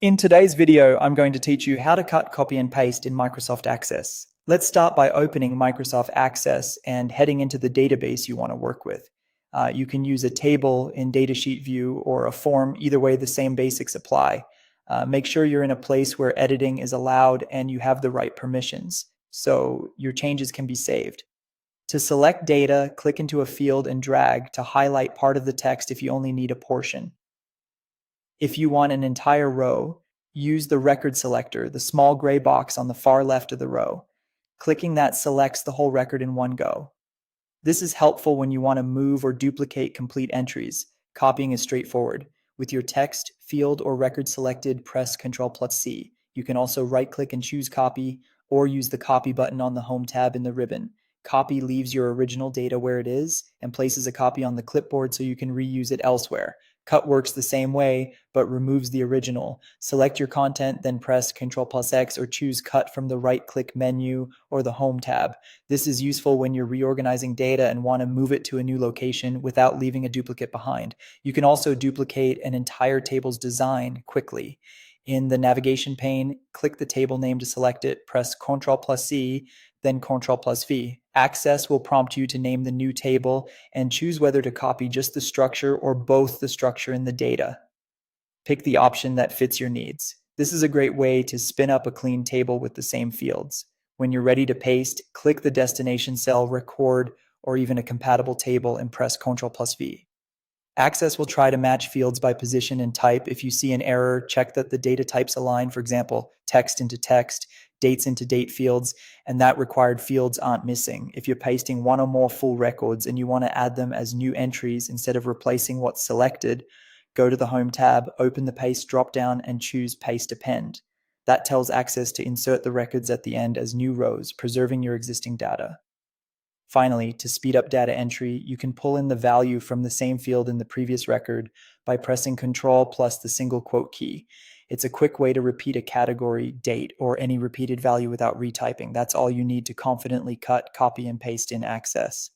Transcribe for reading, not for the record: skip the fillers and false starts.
In today's video, I'm going to teach you how to cut, copy, and paste in Microsoft Access. Let's start by opening Microsoft Access and heading into the database you want to work with. You can use a table in datasheet view or a form. Either way, the same basics apply. Make sure you're in a place where editing is allowed and you have the right permissions, so your changes can be saved. To select data, click into a field and drag to highlight part of the text if you only need a portion. If you want an entire row, use the record selector, the small gray box on the far left of the row. Clicking that selects the whole record in one go. This is helpful when you want to move or duplicate complete entries. Copying is straightforward. With your text, field, or record selected, press Ctrl+C. You can also right-click and choose Copy, or use the Copy button on the Home tab in the ribbon. Copy leaves your original data where it is and places a copy on the clipboard so you can reuse it elsewhere. Cut works the same way, but removes the original. Select your content, then press Ctrl+X or choose Cut from the right-click menu or the Home tab. This is useful when you're reorganizing data and want to move it to a new location without leaving a duplicate behind. You can also duplicate an entire table's design quickly. In the navigation pane, click the table name to select it, press Ctrl+C, then Ctrl+V. Access will prompt you to name the new table and choose whether to copy just the structure or both the structure and the data. Pick the option that fits your needs. This is a great way to spin up a clean table with the same fields. When you're ready to paste, click the destination cell, record, or even a compatible table and press Ctrl+V. Access will try to match fields by position and type. If you see an error, check that the data types align, for example, text into text, dates into date fields, and that required fields aren't missing. If you're pasting one or more full records and you want to add them as new entries instead of replacing what's selected, go to the Home tab, open the Paste dropdown, and choose Paste Append. That tells Access to insert the records at the end as new rows, preserving your existing data. Finally, to speed up data entry, you can pull in the value from the same field in the previous record by pressing Ctrl plus the single quote key. It's a quick way to repeat a category, date, or any repeated value without retyping. That's all you need to confidently cut, copy, and paste in Access.